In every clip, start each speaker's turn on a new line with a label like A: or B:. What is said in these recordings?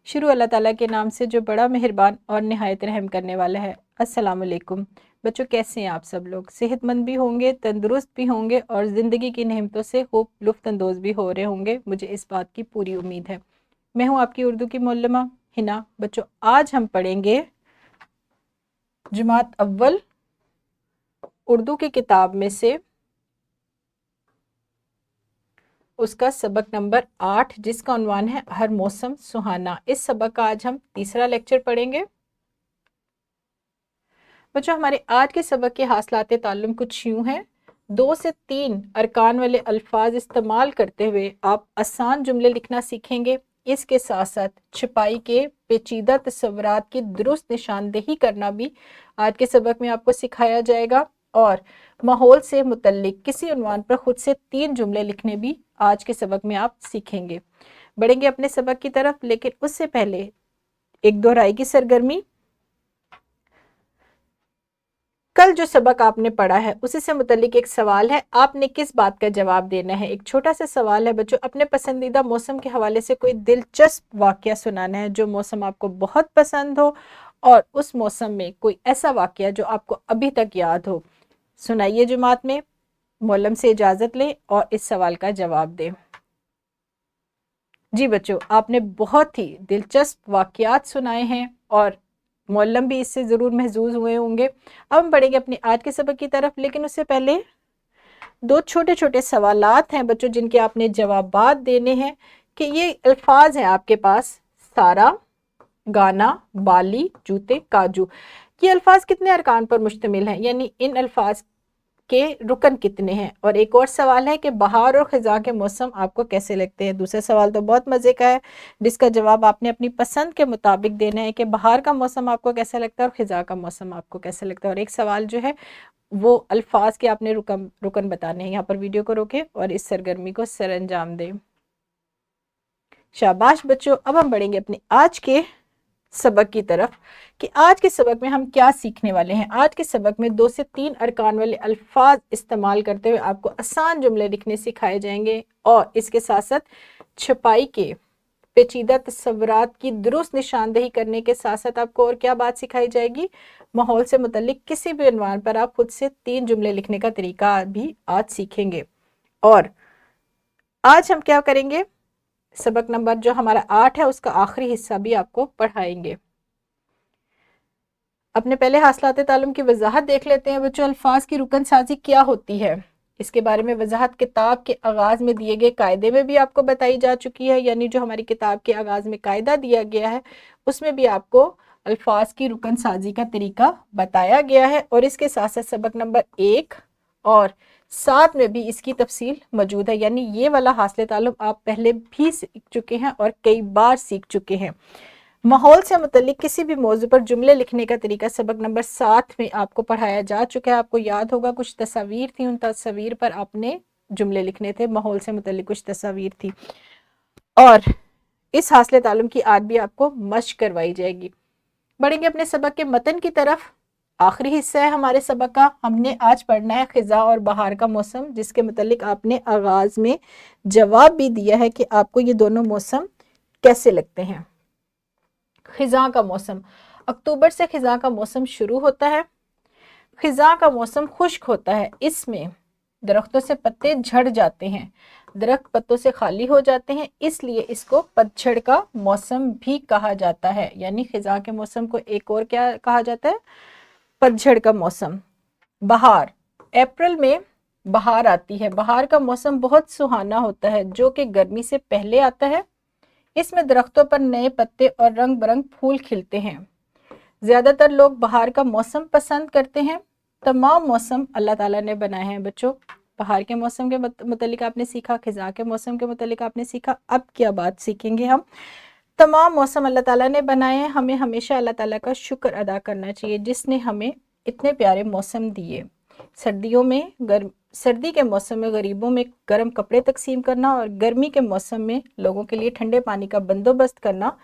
A: शुरू अल्लाह ताला के नाम से जो बड़ा मेहरबान और निहायत रहम करने वाला है। अस्सलाम वालेकुम बच्चों, कैसे हैं आप सब लोग? सेहतमंद भी होंगे, तंदुरुस्त भी होंगे और ज़िंदगी की नेमतों से खूब लुत्फ़ अंदोज़ भी हो रहे होंगे, मुझे इस बात की पूरी उम्मीद है। मैं हूँ आपकी उर्दू की मुअल्लिमा हिना। बच्चों, आज हम पढ़ेंगे जमात अव्वल उर्दू की किताब में से उसका सबक नंबर 8, जिसका उन्वान है हर मौसम सुहाना। इस सबक का आज हम तीसरा लेक्चर पढ़ेंगे। बच्चों, हमारे आज के सबक के हासिलात ताल्लुम कुछ यूँ हैं। 2 से 3 अरकान वाले अल्फाज इस्तेमाल करते हुए आप आसान जुमले लिखना सीखेंगे। इसके साथ साथ छपाई के पेचीदा तस्वुरात की दुरुस्त निशानदेही करना भी आज के सबक में आपको सिखाया जाएगा और माहौल से मुतल्लिक किसी उन्वान पर खुद से 3 जुमले लिखने भी आज के सबक में आप सीखेंगे। बढ़ेंगे अपने सबक की तरफ, लेकिन उससे पहले एक दोहराई की सरगर्मी। कल जो सबक आपने पढ़ा है उसी से मुतल्लिक एक सवाल है, आपने किस बात का जवाब देना है। एक छोटा सा सवाल है बच्चों, अपने पसंदीदा मौसम के हवाले से कोई दिलचस्प वाक़या सुनाना है जो मौसम आपको बहुत पसंद हो और उस मौसम में कोई ऐसा वाक़या जो आपको अभी तक याद हो। सुनाइए जमात में, मौलम से इजाज़त लें और इस सवाल का जवाब दें। जी बच्चों, आपने बहुत ही दिलचस्प वाक़यात सुनाए हैं और मौलम भी इससे ज़रूर महजूज हुए होंगे। अब हम बढ़ेंगे अपनी आज के सबक की तरफ, लेकिन उससे पहले 2 छोटे छोटे सवालात हैं बच्चों जिनके आपने जवाबात देने हैं कि ये अल्फाज हैं आपके पास, सारा, गाना, बाली, जूते, काजू। ये अल्फाज कितने अरकान पर मुश्तमिल हैं, यानी इन अल्फाज के रुकन कितने हैं। और एक और सवाल है कि बहार और ख़ज़ां के मौसम आपको कैसे लगते हैं। दूसरा सवाल तो बहुत मज़े का है, जिसका जवाब आपने अपनी पसंद के मुताबिक देना है कि बहार का मौसम आपको कैसा लगता है और ख़ज़ां का मौसम आपको कैसा लगता है। और एक सवाल जो है वो अल्फाज के आपने रुकन बताने हैं। यहाँ पर वीडियो को रोकें और इस सरगर्मी को सरअंजाम दें। शाबाश बच्चों, अब हम बढ़ेंगे अपने आज के सबक की तरफ कि आज के सबक में हम क्या सीखने वाले हैं। आज के सबक में 2 से 3 अरकान वाले अल्फाज इस्तेमाल करते हुए आपको आसान जुमले लिखने सिखाए जाएंगे और इसके साथ साथ छपाई के पेचीदा तस्वुरात की दुरुस्त निशानदेही करने के साथ साथ आपको और क्या बात सिखाई जाएगी, माहौल से मुतल्लिक किसी भी उन्वान पर आप खुद से 3 जुमले लिखने का तरीका भी आज सीखेंगे। और आज हम क्या करेंगे, सबक नंबर जो हमारा 8 है उसका आखिरी हिस्सा भी आपको पढ़ाएंगे। अपने पहले हासिलात ताल्लुम की वजाहत देख लेते हैं बच्चों। अल्फाज की रुकन साजी क्या होती है, इसके बारे में वजाहत किताब के आगाज़ में दिए गए कायदे में भी आपको बताई जा चुकी है। यानी जो हमारी किताब के आगाज़ में कायदा दिया गया है उसमें भी आपको अल्फाज की रुकन साजी का तरीका बताया गया है। और इसके साथ साथ सबक नंबर 1 और 7 में भी इसकी तफसील मौजूद है। यानी ये वाला हासिल ताल्लुम आप पहले भी सीख चुके हैं और कई बार सीख चुके हैं। माहौल से मुतल्लिक किसी भी मौजू पर जुमले लिखने का तरीका सबक नंबर 7 में आपको पढ़ाया जा चुका है। आपको याद होगा कुछ तस्वीर थी, उन तस्वीर पर आपने जुमले लिखने थे, माहौल से मुतल्लिक कुछ तस्वीर थी। और इस हासिल ताल्लुम की आज भी आपको मश्क करवाई जाएगी। बढ़ेंगे अपने सबक के मतन की तरफ। आखिरी हिस्सा है हमारे सबक का, हमने आज पढ़ना है ख़िज़ा और बहार का मौसम, जिसके मुतल्लिक आपने आगाज़ में जवाब भी दिया है कि आपको ये दोनों मौसम कैसे लगते हैं। ख़िज़ा का मौसम, अक्टूबर से ख़िज़ा का मौसम शुरू होता है। ख़िज़ा का मौसम खुश्क होता है, इसमें दरख्तों से पत्ते झड़ जाते हैं, दरख्त पत्तों से खाली हो जाते हैं, इसलिए इसको पतझड़ का मौसम भी कहा जाता है। यानी ख़िज़ा के मौसम को एक और क्या कहा जाता है, पतझड़ का मौसम। बहार, अप्रैल में बहार आती है। बहार का मौसम बहुत सुहाना होता है जो कि गर्मी से पहले आता है। इसमें दरख्तों पर नए पत्ते और रंग बिरंग फूल खिलते हैं। ज़्यादातर लोग बहार का मौसम पसंद करते हैं। तमाम मौसम अल्लाह ताला ने बनाए हैं बच्चों। बहार के मौसम के मुतल्लिक आपने सीखा, ख़िज़ा के मौसम के मुतल्लिक आपने सीखा। अब क्या बात सीखेंगे हम, तमाम मौसम अल्लाह ताला ने बनाए हैं। हमें हमेशा अल्लाह ताला का शुक्र अदा करना चाहिए जिसने हमें इतने प्यारे मौसम दिए। सर्दियों में सर्दी के मौसम में गरीबों में गर्म कपड़े तकसीम करना और गर्मी के मौसम में लोगों के लिए ठंडे पानी का बंदोबस्त करना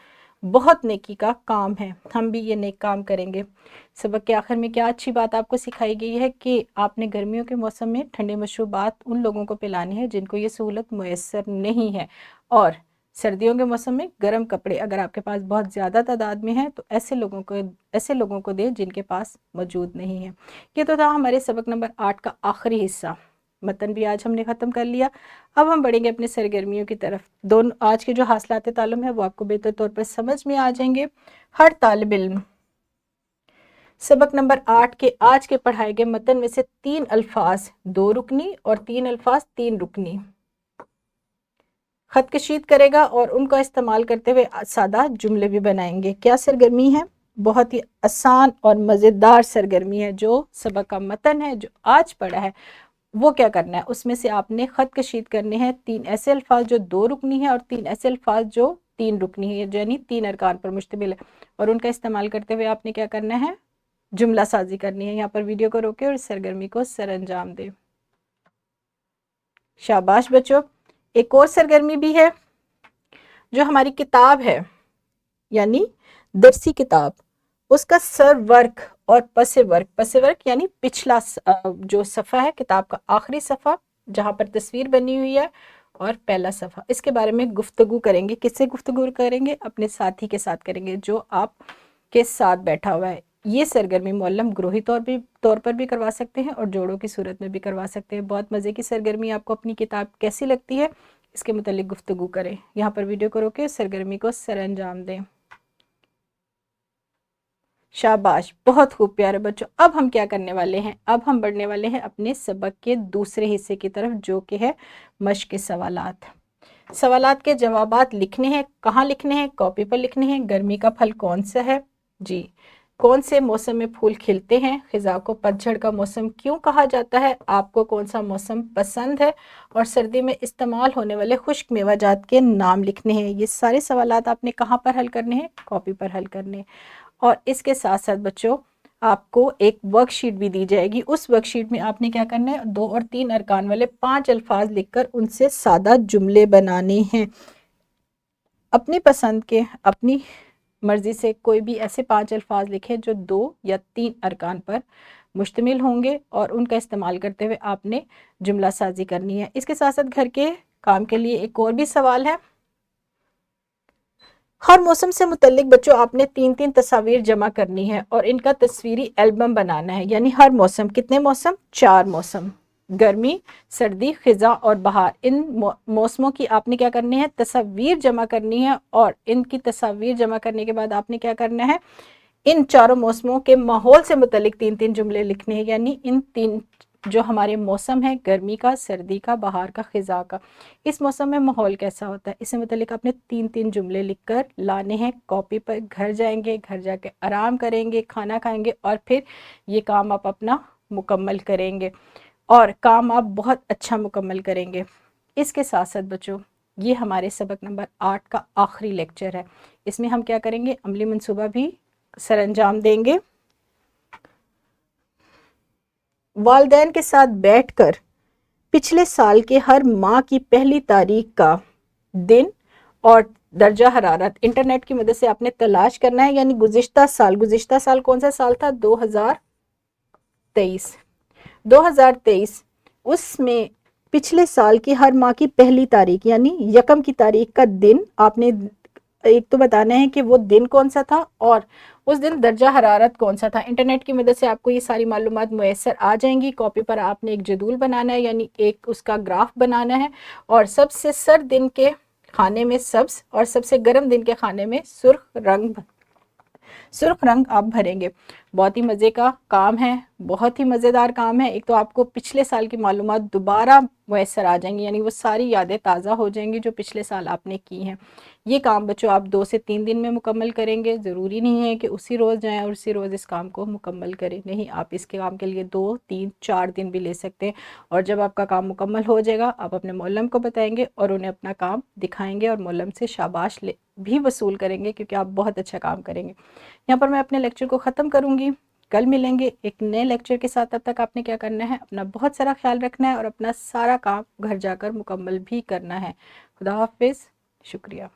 A: बहुत नेकी का काम है। हम भी ये नेक काम करेंगे। सबक के आखिर में क्या अच्छी बात आपको सिखाई गई है कि आपने गर्मियों के मौसम में ठंडे मशरूबात उन लोगों को पिलाने हैं जिनको ये सहूलत मुयस्सर नहीं है। और सर्दियों के मौसम में गर्म कपड़े अगर आपके पास बहुत ज़्यादा तादाद में हैं तो ऐसे लोगों को दें जिनके पास मौजूद नहीं है। ये तो था हमारे सबक नंबर 8 का आखिरी हिस्सा। मतन भी आज हमने ख़त्म कर लिया। अब हम बढ़ेंगे अपने सरगर्मियों की तरफ। दोनों आज के जो हासिलात तालीम है वो आपको बेहतर तौर पर समझ में आ जाएंगे। हर तालिब इल्म सबक नंबर 8 के आज के पढ़ाए गए मतन में से 3 अल्फाज 2 रुकनी और 3 अल्फाज 3 रुकनी खत कशीद करेगा और उनका इस्तेमाल करते हुए सादा जुमले भी बनाएंगे। क्या सरगर्मी है? बहुत ही आसान और मज़ेदार सरगर्मी है। जो सबक का मतन है जो आज पढ़ा है वो क्या करना है, उसमें से आपने ख़त कशीद करने हैं 3 ऐसे अल्फाज जो 2 रुकनी है और 3 ऐसे अल्फाज जो 3 रुकनी है, यानी 3 अरकान पर मुश्तमिल है। और उनका इस्तेमाल करते हुए आपने क्या करना है, जुमला साजी करनी है। यहाँ पर वीडियो को रोके और इस सरगर्मी को सर अंजाम दे। शाबाश बच्चों। एक और सरगर्मी भी है जो हमारी किताब है यानी दरसी किताब, उसका सर वर्क और पसे वर्क यानी पिछला जो सफ़ा है किताब का आखिरी सफ़ा जहाँ पर तस्वीर बनी हुई है और पहला सफ़ा, इसके बारे में गुफ्तगू करेंगे। किससे गुफ्तगू करेंगे? अपने साथी के साथ करेंगे जो आप के साथ बैठा हुआ है। ये सरगर्मी मौलम ग्रोही तौर पर भी करवा सकते हैं और जोड़ों की सूरत में भी करवा सकते हैं। बहुत मज़े की सरगर्मी। आपको अपनी किताब कैसी लगती है इसके मुतालिक गुफ्तगू करें। यहाँ पर वीडियो को रोके सरगर्मी को सर अंजाम दें। शाबाश, बहुत खूब प्यारे बच्चों। अब हम क्या करने वाले हैं, अब हम बढ़ने वाले हैं अपने सबक के दूसरे हिस्से की तरफ जो कि है मश्क सवालात। सवालात के जवाबात लिखने हैं। कहाँ लिखने हैं? कॉपी पर लिखने हैं। गर्मी का फल कौन सा है? जी। कौन से मौसम में फूल खिलते हैं? खिज़ा को पतझड़ का मौसम क्यों कहा जाता है? आपको कौन सा मौसम पसंद है? और सर्दी में इस्तेमाल होने वाले खुश्क मेवाजात के नाम लिखने हैं। ये सारे सवालात आपने कहाँ पर हल करने हैं? कॉपी पर हल करने हैं। और इसके साथ साथ बच्चों आपको एक वर्कशीट भी दी जाएगी। उस वर्कशीट में आपने क्या करना है, 2 और 3 अरकान वाले 5 अल्फाज लिखकर उनसे सादा जुमले बनाने हैं। अपनी पसंद के, अपनी मर्ज़ी से कोई भी ऐसे 5 अल्फाज लिखें जो 2 या 3 अरकान पर मुश्तमिल होंगे और उनका इस्तेमाल करते हुए आपने जुमला साजी करनी है। इसके साथ साथ घर के काम के लिए एक और भी सवाल है। हर मौसम से मुतल्लिक बच्चों आपने 3-3 तस्वीर जमा करनी है और इनका तस्वीरी एल्बम बनाना है। यानी हर मौसम, कितने मौसम? 4 मौसम, गर्मी, सर्दी, खिज़ा और बहार। इन मौसमों की आपने क्या करनी है, तस्वीर जमा करनी है। और इनकी तस्वीर जमा करने के बाद आपने क्या करना है, इन चारों मौसमों के माहौल से मुतल्लिक 3-3 जुमले लिखने हैं। यानी इन 3 जो हमारे मौसम है, गर्मी का, सर्दी का, बहार का, खिज़ा का, इस मौसम में माहौल कैसा होता है, इससे मुतल्लिक आपने 3-3 जुमले लिखकर लाने हैं कॉपी पर। घर जाएंगे, घर जाके आराम करेंगे, खाना खाएंगे और फिर ये काम आप अपना मुकम्मल करेंगे और काम आप बहुत अच्छा मुकम्मल करेंगे। इसके साथ साथ बच्चों ये हमारे सबक नंबर 8 का आखिरी लेक्चर है। इसमें हम क्या करेंगे, अमली मंसूबा भी सर अंजाम देंगे। वालिदैन के साथ बैठकर पिछले साल के हर माह की पहली तारीख का दिन और दर्जा हरारत इंटरनेट की मदद से आपने तलाश करना है। यानी गुज़िश्ता साल कौन सा साल था? 2023। उसमें पिछले साल की हर माह की पहली तारीख यानी यकम की तारीख का दिन आपने एक तो बताना है कि वो दिन कौन सा था और उस दिन दर्जा हरारत कौन सा था। इंटरनेट की मदद से आपको ये सारी मालूमात मुयस्सर आ जाएंगी। कॉपी पर आपने एक जदूल बनाना है यानी एक उसका ग्राफ बनाना है और सबसे सर्द दिन के खाने में सब्ज और सबसे गर्म दिन के खाने में सुर्ख रंग आप भरेंगे। बहुत ही मज़े का काम है, बहुत ही मज़ेदार काम है। एक तो आपको पिछले साल की मालूमात दोबारा मुयस्सर आ जाएंगी यानी वो सारी यादें ताज़ा हो जाएंगी जो पिछले साल आपने की हैं। ये काम बच्चों आप 2 से 3 दिन में मुकम्मल करेंगे। ज़रूरी नहीं है कि उसी रोज़ जाएं और उसी रोज़ इस काम को मुकम्मल करें। नहीं, आप इसके काम के लिए 2, 3, 4 दिन भी ले सकते हैं। और जब आपका काम मुकम्मल हो जाएगा आप अपने मौलम को बताएंगे और उन्हें अपना काम दिखाएंगे और मौलम से शाबाश भी वसूल करेंगे क्योंकि आप बहुत अच्छा काम करेंगे। यहाँ पर मैं अपने लेक्चर को ख़त्म करूँगी। कल मिलेंगे एक नए लेक्चर के साथ। तब तक आपने क्या करना है, अपना बहुत सारा ख्याल रखना है और अपना सारा काम घर जाकर मुकम्मल भी करना है। खुदा हाफिज़, शुक्रिया।